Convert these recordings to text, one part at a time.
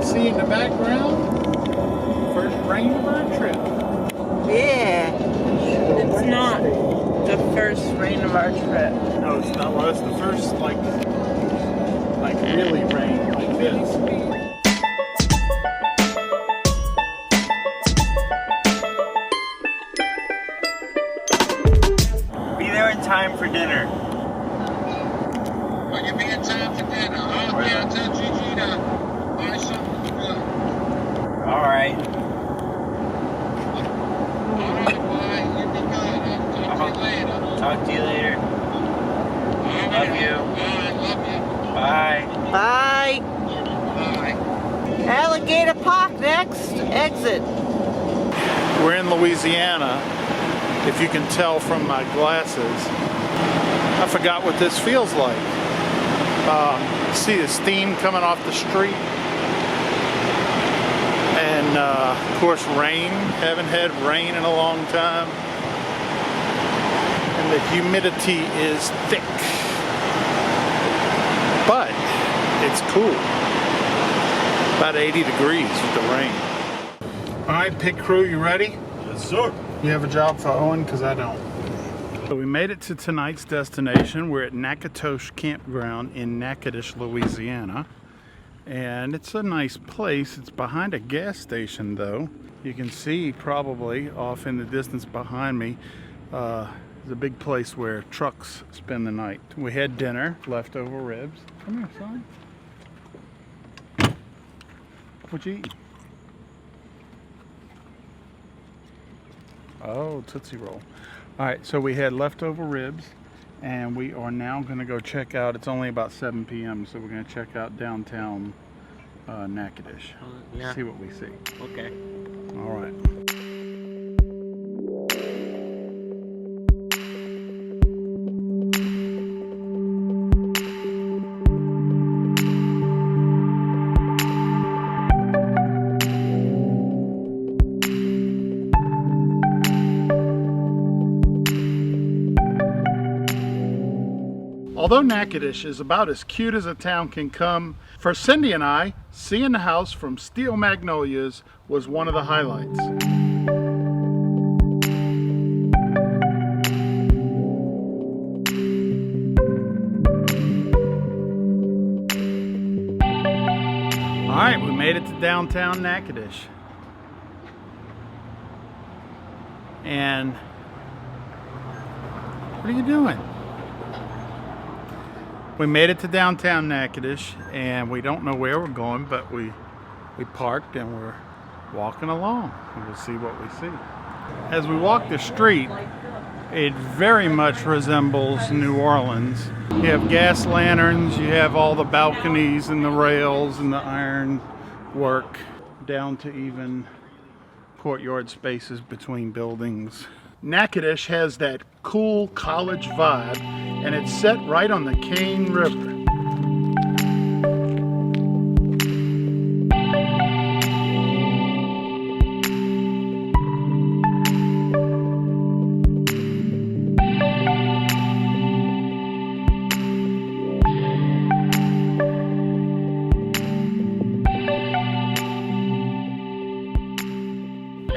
see in the background, first rain of our trip. Yeah, it's not the first rain of our trip. No, it's not. Well, it's the first, like really rain like this. Be there in time for dinner. Will you be in time for dinner? I'll be out to Gigi to buy something good. Alright. Alright, boy, you be good. I'll talk to you later. Talk to you later. Alright. Love you. Alright, love you. Bye. Bye. Bye. Alligator Park next. Exit. We're in Louisiana, if you can tell from my glasses. I forgot what this feels like. See the steam coming off the street. And of course rain. Haven't had rain in a long time. And the humidity is thick. But it's cool. About 80 degrees with the rain. Alright, pit crew, you ready? Yes, sir. You have a job for Owen? Because I don't. So we made it to tonight's destination. We're at Natchitoches Campground in Natchitoches, Louisiana. And it's a nice place. It's behind a gas station though. You can see probably off in the distance behind me, there's a big place where trucks spend the night. We had dinner, leftover ribs. Come here, son. What you eating? Oh, Tootsie Roll. All right, so we had leftover ribs, and we are now going to go check out. It's only about 7 p.m., so we're going to check out downtown Natchitoches. Yeah. See what we see. Okay. All right. Although Natchitoches is about as cute as a town can come, for Cindy and I, seeing the house from Steel Magnolias was one of the highlights. All right, we made it to downtown Natchitoches. And what are you doing? We made it to downtown Natchitoches, and we don't know where we're going, but we parked and we're walking along, and we'll see what we see. As we walk the street, it very much resembles New Orleans. You have gas lanterns, you have all the balconies and the rails and the iron work, down to even courtyard spaces between buildings. Natchitoches has that cool college vibe, and it's set right on the Cane River.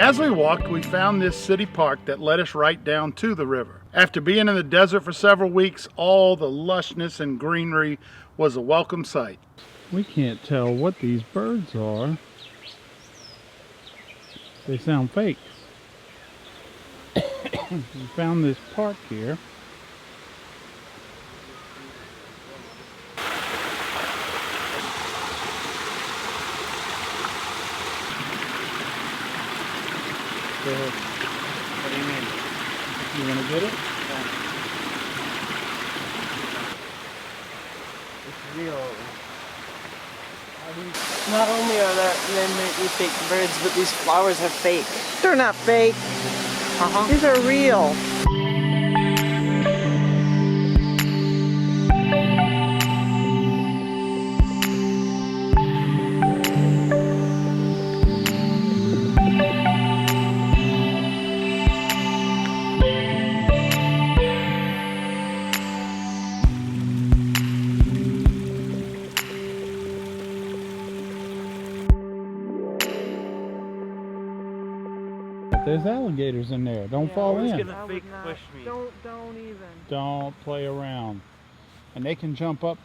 As we walked, we found this city park that led us right down to the river. After being in the desert for several weeks, all the lushness and greenery was a welcome sight. We can't tell what these birds are. They sound fake. We found this park here. What do you mean? You want to get it? Yeah. It's real. Not only are there fake birds, but these flowers are fake. They're not fake. These are real. There's alligators in there. Don't fall Who's in. gonna fake push me? Don't even. Don't play around. And they can jump up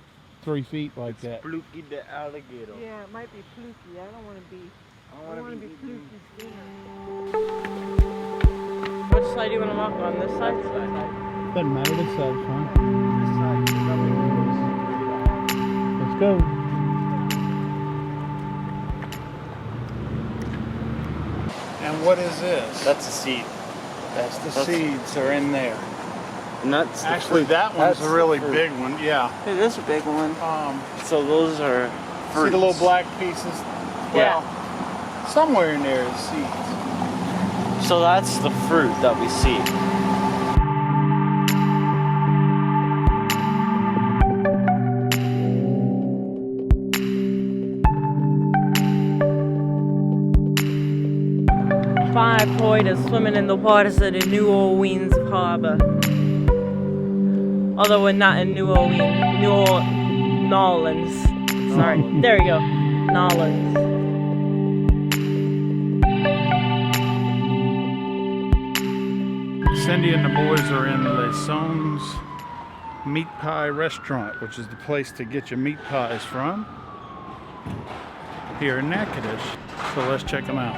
3 feet like that. Fluky the alligator. Yeah, it might be fluky. I don't want to be. I I wanna want to be be eaten. fluky. Which side do you want to walk on? This side? Doesn't matter which side, fine. This side. Let's go. And what is this? That's a seed. That's the seeds are in there. And that's Actually, that one's That's a really the fruit. big one. Yeah. It is a big one. So those are See the little black pieces? Yeah. Well, somewhere in there is seeds. So that's the fruit that we see. Five pointers swimming in the waters of the New Orleans harbor. Although we're not in New Orleans. Sorry. There we go. Nolans. Cindy and the boys are in Lasyome Meat Pie Restaurant, which is the place to get your meat pies from here in Natchitoches. So let's check them out.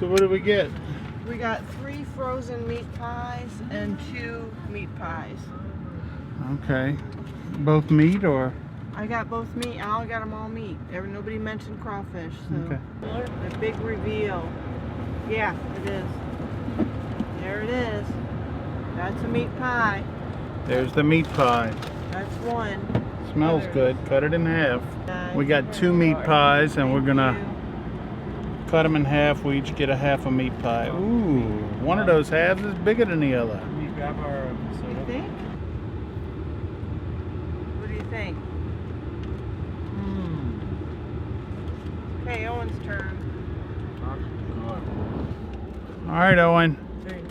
So what do we get? We got 3 frozen meat pies and 2 meat pies. Okay. Both meat or? I got both meat. I got them all meat. Nobody mentioned crawfish. So. Okay. The big reveal. Yeah, it is. There it is. That's a meat pie. There's the meat pie. That's one. Smells good. Cut it in half. We got 2 meat pies and we're gonna cut them in half. We each get a half a meat pie. Ooh, one of those halves is bigger than the other. We grab our What do you think? What do you think? Okay, Owen's turn. All right, Owen. 3, 2,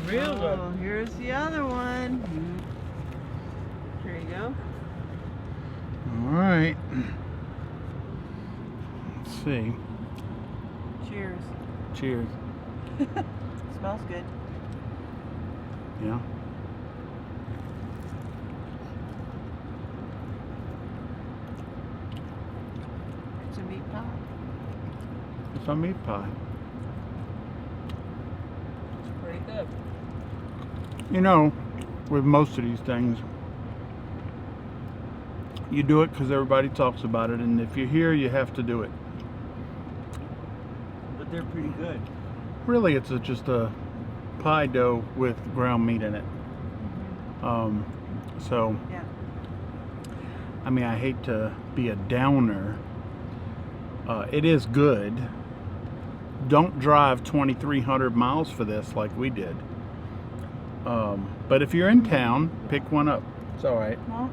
1. real good. Oh, here's the other one. There you go. All right. Let's see. Cheers. Cheers. Smells good. Yeah. It's a meat pie. It's a meat pie. It's pretty good. You know, with most of these things, you do it because everybody talks about it, and if you're here, you have to do it. But they're pretty good. Really, it's just a pie dough with ground meat in it. So, Yeah. I mean, I hate to be a downer. It is good. Don't drive 2,300 miles for this like we did. But if you're in town, pick one up. It's all right. Well,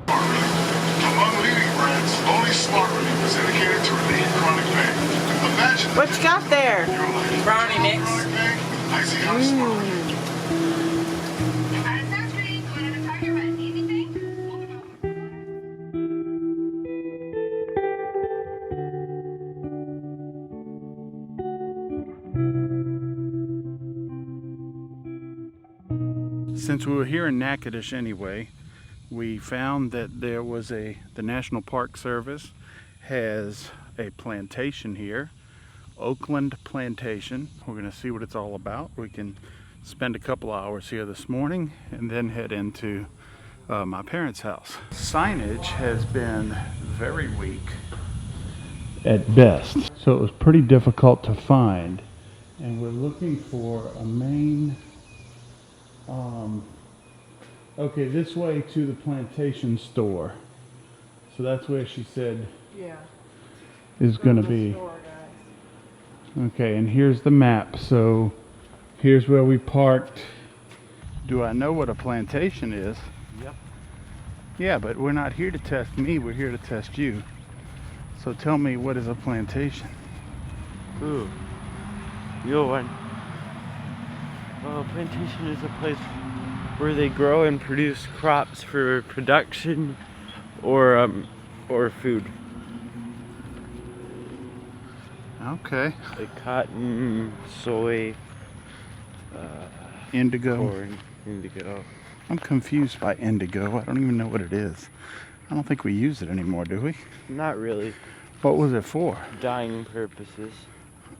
Among leading brands, only Smart Relief is indicated to relieve chronic pain. Imagine what you got there? your life. Brownie mix. Chronic pain, Icy Hot Smart Relief. Since we were here in Natchitoches anyway, we found that there was the National Park Service has a plantation here, Oakland Plantation. We're going to see what it's all about. We can spend a couple hours here this morning and then head into my parents' house. Signage has been very weak at best, so it was pretty difficult to find. And we're looking for a main okay, this way to the plantation store. So that's where she said Yeah. is going to be. Store, guys. Okay, and here's the map. So here's where we parked Do I know what a plantation is? Yep. Yeah, but we're not here to test me, we're here to test you. So tell me, what is a plantation? Ooh. You'll one. Well, a plantation is a place where they grow and produce crops for production or food. Okay. Like cotton, soy, Indigo. corn, indigo. I'm confused by indigo. I don't even know what it is. I don't think we use it anymore, do we? Not really. What was it for? Dyeing purposes.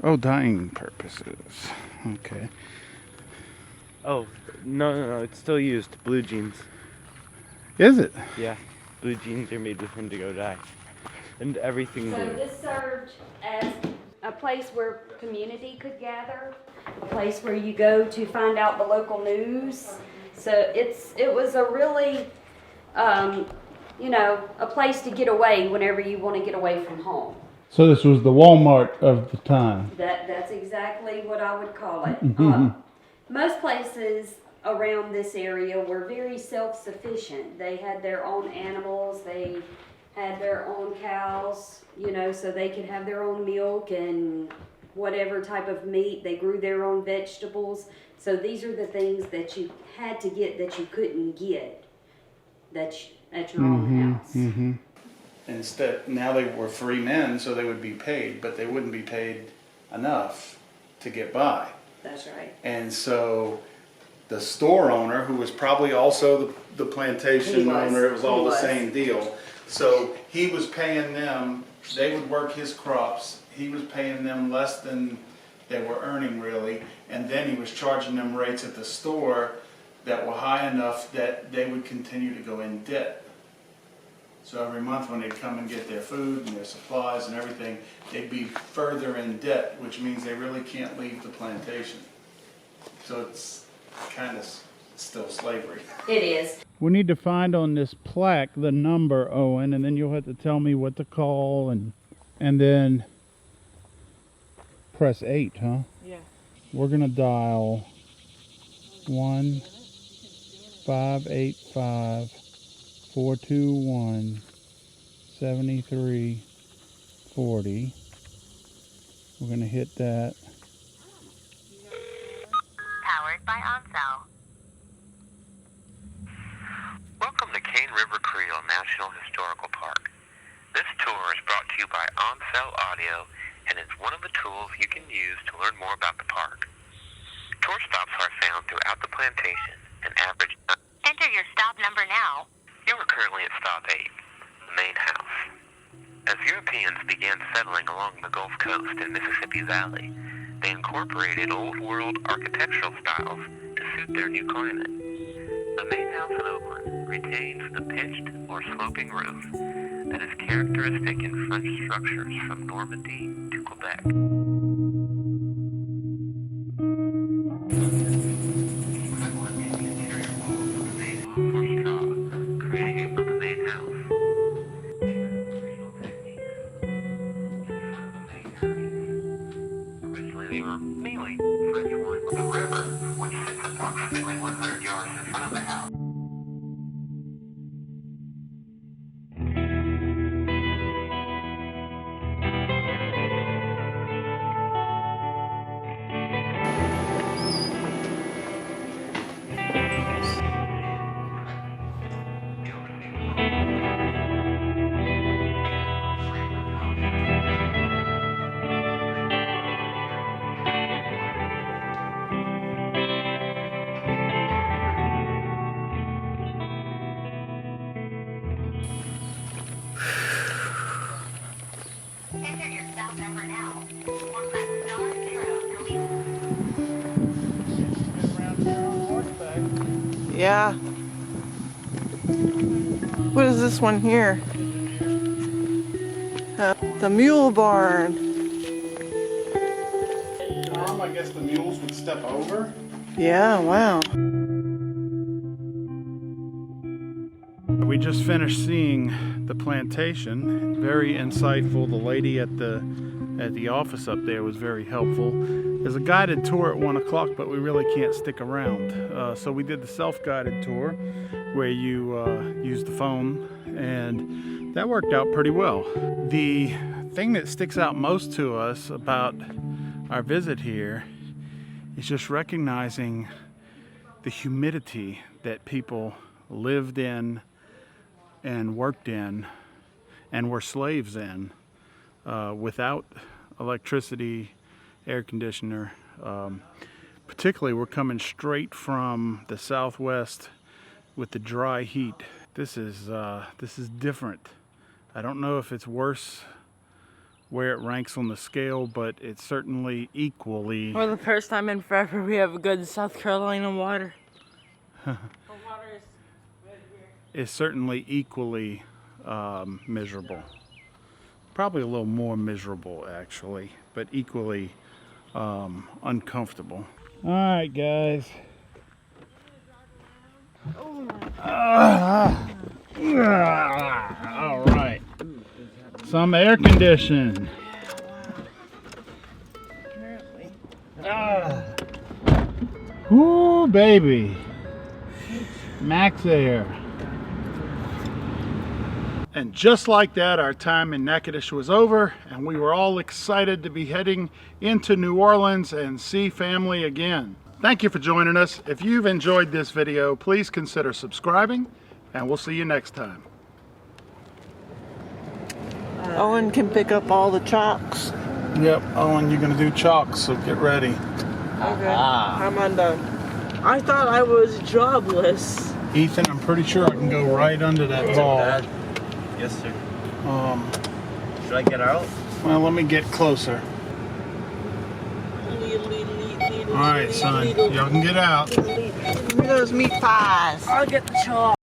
Oh, dyeing purposes. Okay. Oh, no, it's still used. Blue jeans. Is it? Yeah, blue jeans are made with indigo dye. And everything So blue. this served as a place where community could gather, a place where you go to find out the local news. So it was a really, you know, a place to get away whenever you want to get away from home. So this was the Walmart of the time. That's exactly what I would call it. Mm-hmm. Most places around this area were very self-sufficient. They had their own animals, they had their own cows, you know, so they could have their own milk and whatever type of meat. They grew their own vegetables. So these are the things that you had to get that you couldn't get at your own house. Mm-hmm. Instead, now they were free men, so they would be paid, but they wouldn't be paid enough to get by. That's right. And so the store owner, who was probably also the plantation He was. owner, it was all He the was. same deal. So he was paying them, they would work his crops, he was paying them less than they were earning really, and then he was charging them rates at the store that were high enough that they would continue to go in debt. So every month when they'd come and get their food and their supplies and everything, they'd be further in debt, which means they really can't leave the plantation. So it's kind of still slavery. It is. We need to find on this plaque the number, Owen, and then you'll have to tell me what to call and then press 8, huh? Yeah. We're gonna dial 1-585-421-7340. We're gonna hit that. Powered by Onsell. Welcome to Cane River Creole National Historical Park. This tour is brought to you by Onsell Audio and is one of the tools you can use to learn more about the park. Tour stops are found throughout the plantation and average. Enter your stop number now. You are currently at stop 8, the main house. As Europeans began settling along the Gulf Coast and Mississippi Valley, they incorporated old world architectural styles to suit their new climate. The main house in Oakland retains the pitched or sloping roof that is characteristic in French structures from Normandy to Quebec. Creating the main house. Originally, they were mainly French ones. The river, which sits approximately 100 yards in front of the house. Enter your stop number now. Or press star 0 to leave. Yeah. What is this one here? The mule barn. I guess the mules would step over. Yeah, wow. We just finished seeing the plantation. Very insightful. The lady at the at the office up there was very helpful. There's a guided tour at 1 o'clock, but we really can't stick around. So we did the self-guided tour where you use the phone, and that worked out pretty well. The thing that sticks out most to us about our visit here is just recognizing the humidity that people lived in and worked in and were slaves in without electricity, air conditioner. Particularly, we're coming straight from the southwest with the dry heat. This is different. I don't know if it's worse where it ranks on the scale, but it's certainly equally. For the first time in forever, we have good South Carolina water. It's certainly equally miserable. Probably a little more miserable, actually, but equally uncomfortable. All right, guys. All right. Some air conditioning. Whoo, baby. Max air. And just like that, our time in Natchitoches was over, and we were all excited to be heading into New Orleans and see family again. Thank you for joining us. If you've enjoyed this video, please consider subscribing, and we'll see you next time. Owen can pick up all the chalks. Yep, Owen, you're gonna do chalks, so get ready. Okay, I'm undone. I thought I was jobless. Ethan, I'm pretty sure I can go right under that ball. Yes, sir. Should I get out? Well, let me get closer. All right, son, y'all can get out. Give me those meat pies. I'll get the chalk.